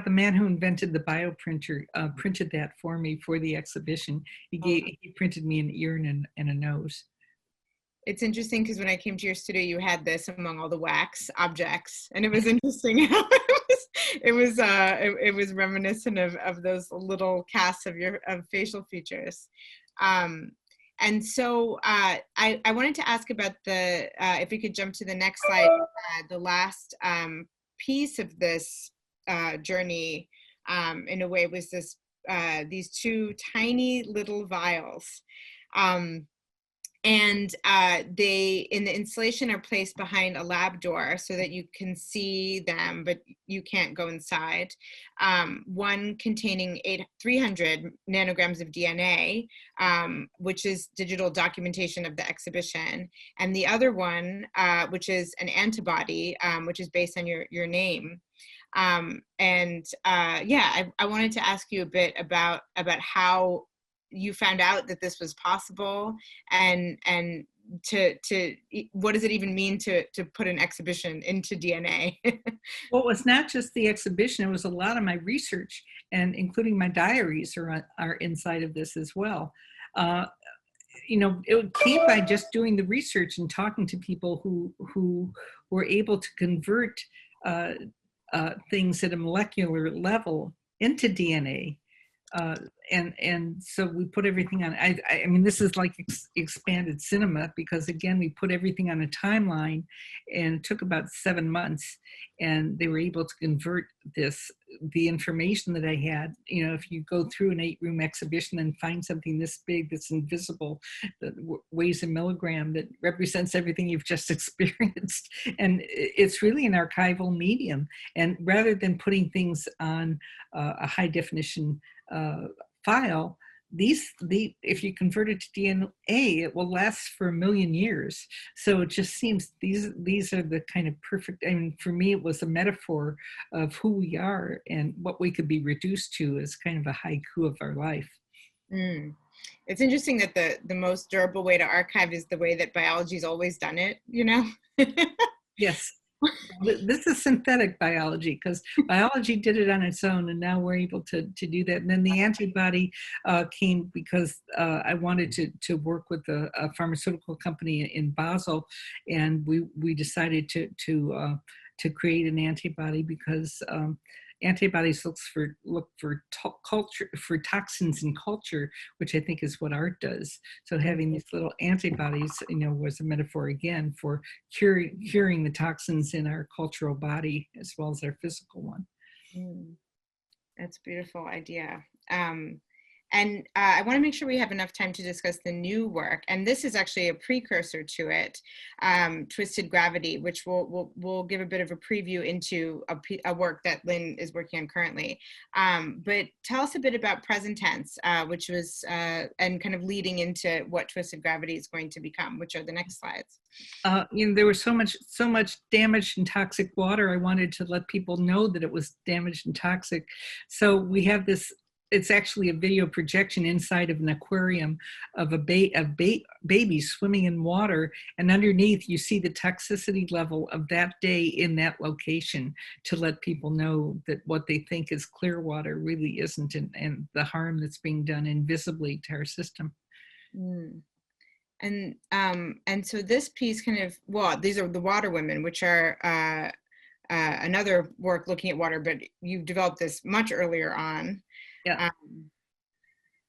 man who invented the bioprinter printed that for me for the exhibition. He printed me an ear and a nose. It's interesting because when I came to your studio, you had this among all the wax objects, and it was interesting how it was reminiscent of those little casts of facial features. And so I wanted to ask about if we could jump to the next slide, the last piece of this journey, in a way, was these 2 tiny little vials. And they, in the installation, are placed behind a lab door so that you can see them, but you can't go inside. One containing 300 nanograms of DNA, which is digital documentation of the exhibition. And the other one, which is an antibody, which is based on your name. I wanted to ask you a bit about how you found out that this was possible, and to what does it even mean to put an exhibition into DNA? Well, it was not just the exhibition, it was a lot of my research, and including my diaries are inside of this as well. It came by just doing the research and talking to people who were able to convert things at a molecular level into DNA. And so we put everything on. I mean, this is like expanded cinema, because again, we put everything on a timeline, and it took about 7 months, and they were able to convert the information that I had. If you go through an 8-room exhibition and find something this big, that's invisible, that weighs a milligram, that represents everything you've just experienced, and it's really an archival medium. And rather than putting things on a high definition file, if you convert it to DNA, it will last for 1 million years. So it just seems these are the kind of perfect. I mean, for me, it was a metaphor of who we are and what we could be reduced to as kind of a haiku of our life. It's interesting that the most durable way to archive is the way that biology's always done it. Yes. This is synthetic biology, because biology did it on its own, and now we're able to do that. And then the antibody came because I wanted to work with a pharmaceutical company in Basel, and we decided to create an antibody because antibodies look for culture, for toxins in culture, which I think is what art does. So having these little antibodies, was a metaphor again for curing the toxins in our cultural body as well as our physical one. That's a beautiful idea. And I want to make sure we have enough time to discuss the new work. And this is actually a precursor to it, Twisted Gravity, which we'll give a bit of a preview into a work that Lynn is working on currently. But tell us a bit about Present Tense, which was, and kind of leading into what Twisted Gravity is going to become, which are the next slides. There was so much damaged and toxic water. I wanted to let people know that it was damaged and toxic. So we have this. It's actually a video projection inside of an aquarium of a baby swimming in water, and underneath you see the toxicity level of that day in that location to let people know that what they think is clear water really isn't, and the harm that's being done invisibly to our system. Mm. And so this piece kind of, well, these are the Water Women, which are another work looking at water, but you've developed this much earlier on. Yeah.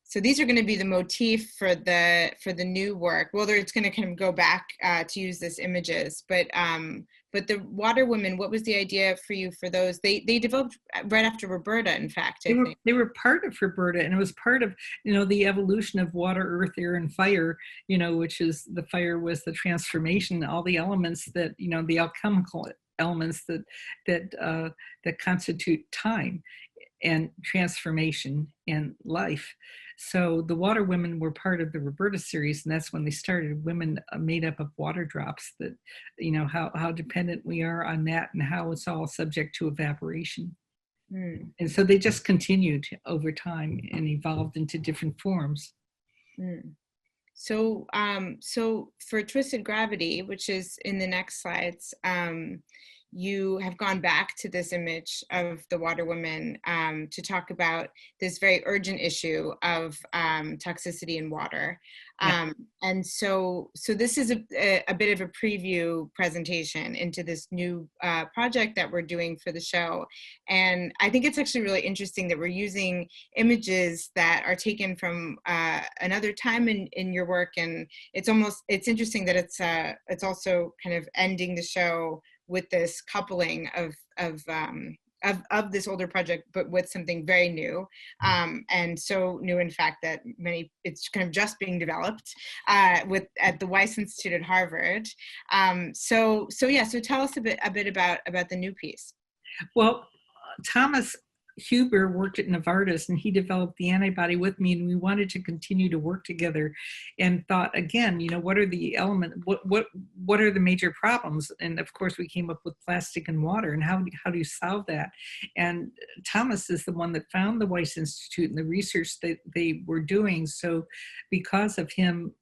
So these are going to be the motif for the new work. Well, it's going to kind of go back to use this images, but the Water Women, what was the idea for you for those? They developed right after Roberta, in fact. They were part of Roberta, and it was part of, the evolution of water, earth, air, and fire, which is the fire was the transformation, all the elements that, the alchemical elements that constitute time and transformation and life. So the Water Women were part of the Roberta series, and that's when they started. Women made up of water drops, that, how dependent we are on that and how it's all subject to evaporation. Mm. And so they just continued over time and evolved into different forms. Mm. So for Twisted Gravity, which is in the next slides, you have gone back to this image of the Water Women to talk about this very urgent issue of toxicity in water. Yeah. And so this is a bit of a preview presentation into this new project that we're doing for the show. And I think it's actually really interesting that we're using images that are taken from another time in your work. And it's interesting that it's also kind of ending the show with this coupling of this older project, but with something very new, and so new, in fact, that it's kind of just being developed at the Wyss Institute at Harvard. So tell us a bit about the new piece. Well, Thomas Huber worked at Novartis, and he developed the antibody with me, and we wanted to continue to work together, and thought again, what are the elements, what are the major problems? And of course we came up with plastic and water, and how do you solve that? And Thomas is the one that found the Wyss Institute and the research that they were doing. So because of him,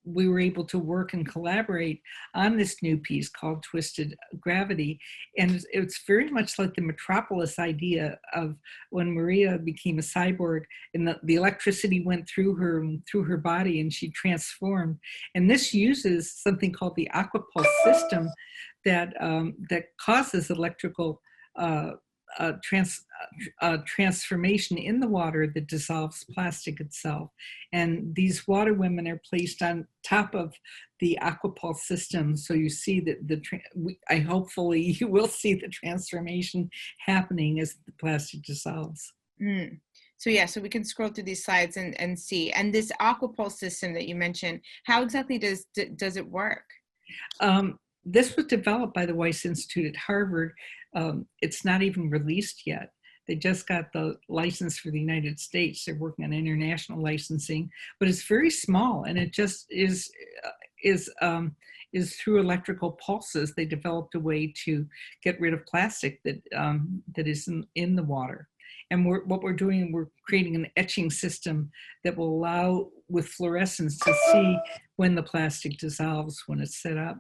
we were able to work and collaborate on this new piece called Twisted Gravity. And it's very much like the Metropolis idea of when Maria became a cyborg and the electricity went through her body and she transformed. And this uses something called the aquapulse system that causes electrical transformation in the water that dissolves plastic itself. And these Water Women are placed on top of the aquapulse system. So you see that hopefully you will see the transformation happening as the plastic dissolves. Mm. So we can scroll through these slides and see. And this aquapulse system that you mentioned, how exactly does it work? This was developed by the Wyss Institute at Harvard. It's not even released yet. They just got the license for the United States. They're working on international licensing, but it's very small, and it just is through electrical pulses. They developed a way to get rid of plastic that is in the water. And what we're doing, we're creating an etching system that will allow, with fluorescence, to see when the plastic dissolves when it's set up.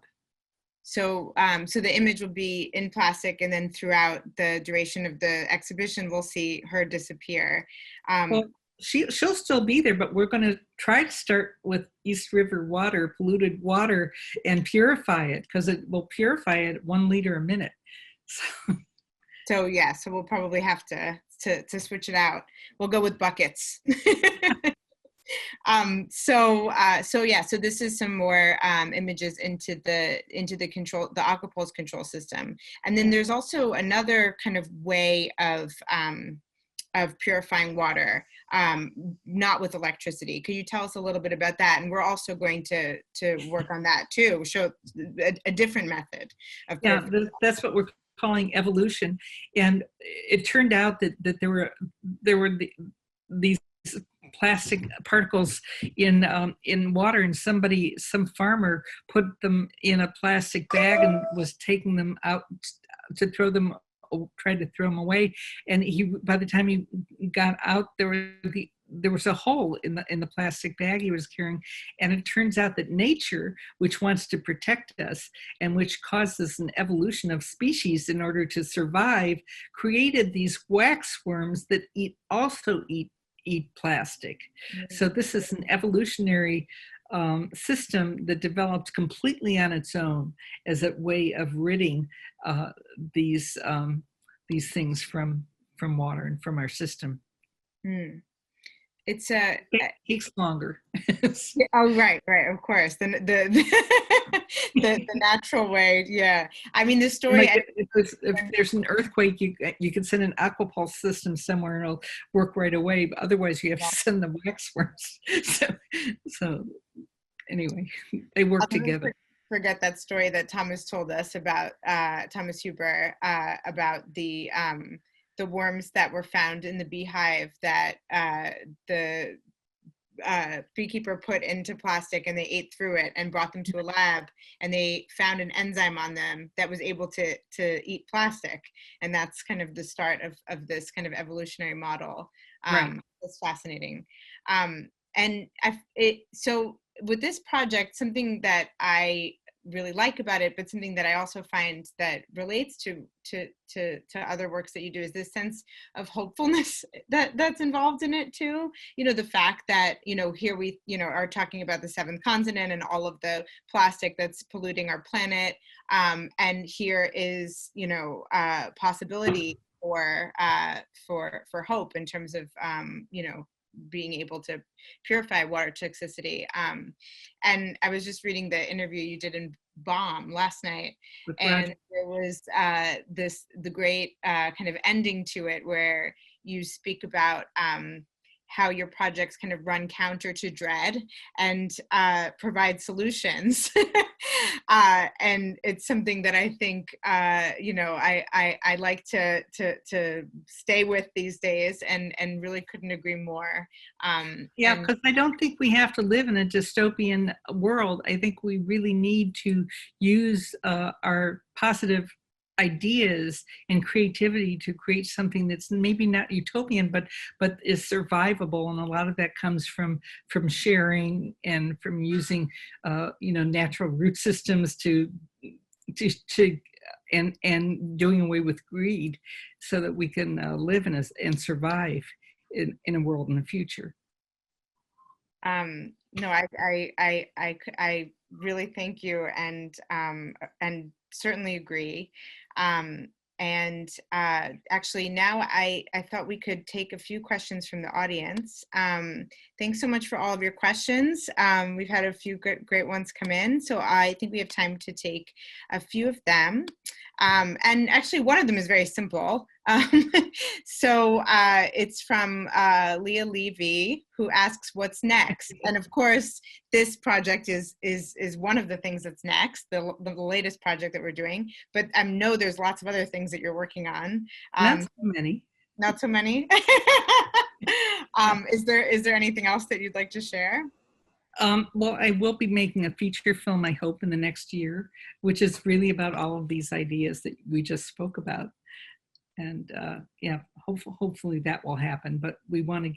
So the image will be in plastic, and then throughout the duration of the exhibition, we'll see her disappear. Well, she'll still be there, but we're going to try to start with East River water, polluted water, and purify it, because it will purify it 1 liter a minute. So we'll probably have to switch it out. We'll go with buckets. So this is some more images into the control, the Aquapulse control system. And then there's also another kind of way of purifying water, not with electricity. Could you tell us a little bit about that? And we're also going to work on that too, show a different method of purifying. Yeah, that's what we're calling evolution. And it turned out that there were these plastic particles in water, and some farmer put them in a plastic bag and was taking them out to tried to throw them away. And by the time he got out, there was a hole in the plastic bag he was carrying. And it turns out that nature, which wants to protect us and which causes an evolution of species in order to survive, created these wax worms that also eat plastic. So this is an evolutionary system that developed completely on its own as a way of ridding these things from water and from our system. It takes longer. Oh, right, of course. The natural way, yeah. I mean, the story. Like if there's an earthquake, you can send an Aquapulse system somewhere and it'll work right away. But otherwise, you have to send the wax worms. So anyway, they work together. Forget that story that Thomas told us about, Thomas Huber, about the worms that were found in the beehive that the beekeeper put into plastic, and they ate through it and brought them to a lab, and they found an enzyme on them that was able to eat plastic. And that's kind of the start of this kind of evolutionary model. Right. It's fascinating. So with this project, something that I really like about it, but something that I also find that relates to other works that you do, is this sense of hopefulness that's involved in it too. You know, the fact that, here we, are talking about the seventh continent and all of the plastic that's polluting our planet. And here is, possibility for hope in terms of, being able to purify water toxicity. And I was just reading the interview you did in Bomb last night, and there was the great kind of ending to it where you speak about how your projects kind of run counter to dread and provide solutions. And it's something that I think, I like to stay with these days, and really couldn't agree more. Yeah, because I don't think we have to live in a dystopian world. I think we really need to use our positive ideas and creativity to create something that's maybe not utopian, but is survivable. And a lot of that comes from sharing and from using natural root systems and doing away with greed, so that we can live and survive in a world in the future. No, I really thank you, and certainly agree. Actually, now I thought we could take a few questions from the audience. Thanks so much for all of your questions. We've had a few great ones come in, so I think we have time to take a few of them. And actually, one of them is very simple. So it's from Leah Levy, who asks, "What's next?" And of course, this project is one of the things that's next, the latest project that we're doing. But I know there's lots of other things that you're working on. Not so many. Not so many. Is there anything else that you'd like to share? Well, I will be making a feature film, I hope, in the next year, which is really about all of these ideas that we just spoke about. And yeah, hopefully that will happen. But we want to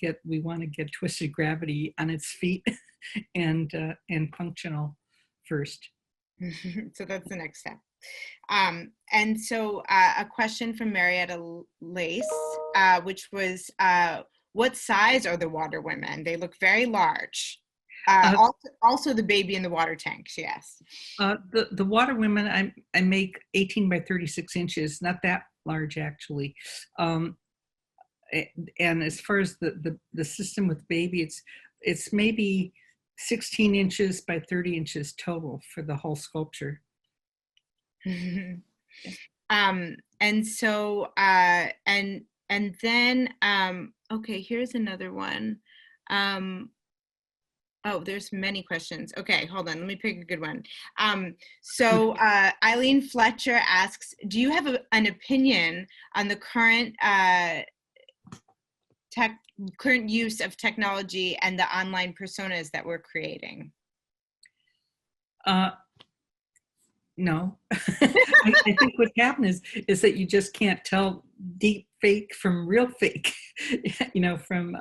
get Twisted Gravity on its feet and functional first. So that's the next step. And so a question from Marietta Lace, which was, what size are the water women? They look very large. Also the baby in the water tank, she asked. The water women, I make 18 by 36 inches, not that large actually. And as far as the system with baby, it's maybe 16 inches by 30 inches total for the whole sculpture. And so, and then, okay, here's another one. Oh, there's many questions. Okay, hold on, let me pick a good one. So Eileen Fletcher asks, do you have an opinion on the current current use of technology and the online personas that we're creating? No. I think what happened is that you just can't tell deep fake from real fake. You know, from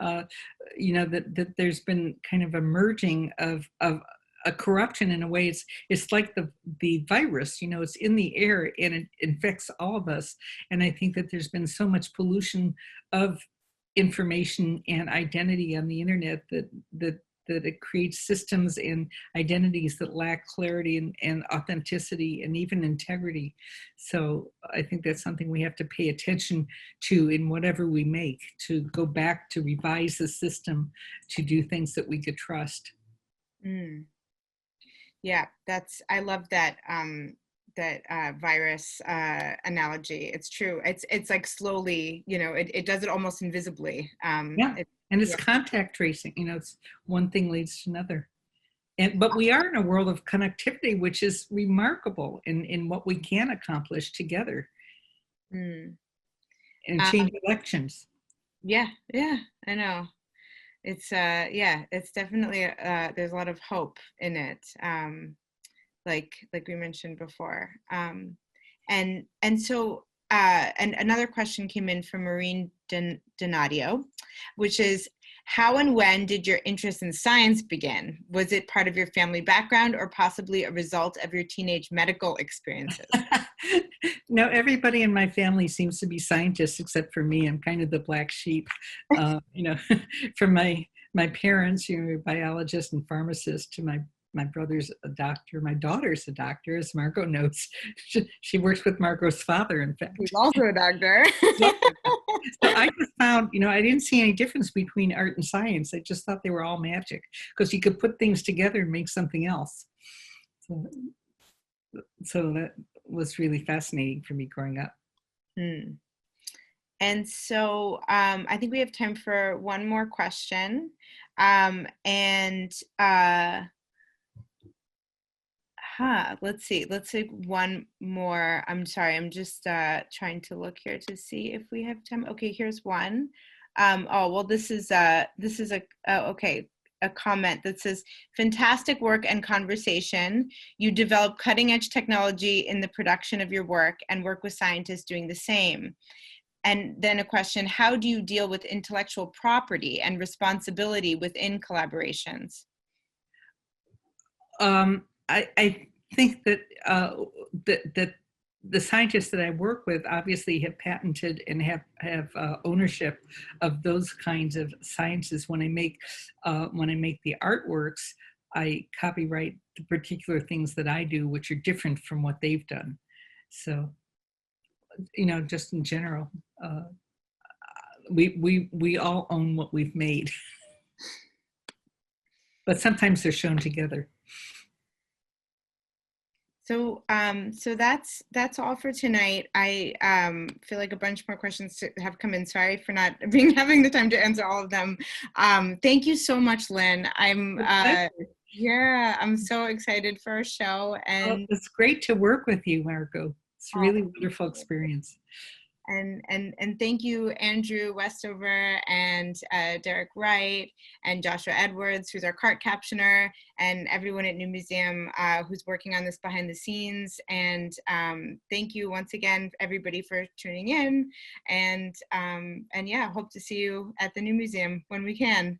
you know, that there's been kind of a merging of a corruption in a way. It's like the virus, you know, it's in the air and it infects all of us. And I think that there's been so much pollution of information and identity on the internet that it creates systems and identities that lack clarity and authenticity and even integrity. So I think that's something we have to pay attention to in whatever we make, to go back to revise the system, to do things that we could trust. Mm. Yeah, I love that virus analogy. It's true. It's like slowly, you know, it does it almost invisibly. Yeah. And it's contact tracing, you know, it's one thing leads to another. But we are in a world of connectivity, which is remarkable in what we can accomplish together. And change elections. Yeah, I know. It's yeah, it's definitely there's a lot of hope in it. Like we mentioned before. And so and another question came in from Maureen Donadio, which is, how and when did your interest in science begin? Was it part of your family background or possibly a result of your teenage medical experiences? No, everybody in my family seems to be scientists except for me. I'm kind of the black sheep. You know, from my parents, you know, biologist and pharmacist, to my brother's a doctor. My daughter's a doctor, as Margot notes. She works with Margot's father, in fact. He's also a doctor. So I just found, you know, I didn't see any difference between art and science. I just thought they were all magic because you could put things together and make something else. So that was really fascinating for me growing up. And so I think we have time for one more question. Let's see one more. I'm sorry, I'm just trying to look here to see if we have time. Okay, here's one. Oh, well, this is a comment that says, fantastic work and conversation. You develop cutting edge technology in the production of your work and work with scientists doing the same. And then a question, how do you deal with intellectual property and responsibility within collaborations? I think that that the scientists that I work with obviously have patented and have ownership of those kinds of sciences. When I make the artworks, I copyright the particular things that I do, which are different from what they've done. So, you know, just in general, we all own what we've made, but sometimes they're shown together. So so that's all for tonight. I feel like a bunch more questions have come in. Sorry for not having the time to answer all of them. Thank you so much, Lynn. I'm so excited for our show. And it's great to work with you, Margot. It's a really wonderful experience. And thank you, Andrew Westover and Derek Wright and Joshua Edwards, who's our cart captioner, and everyone at New Museum who's working on this behind the scenes. And thank you once again, everybody, for tuning in. And yeah, hope to see you at the New Museum when we can.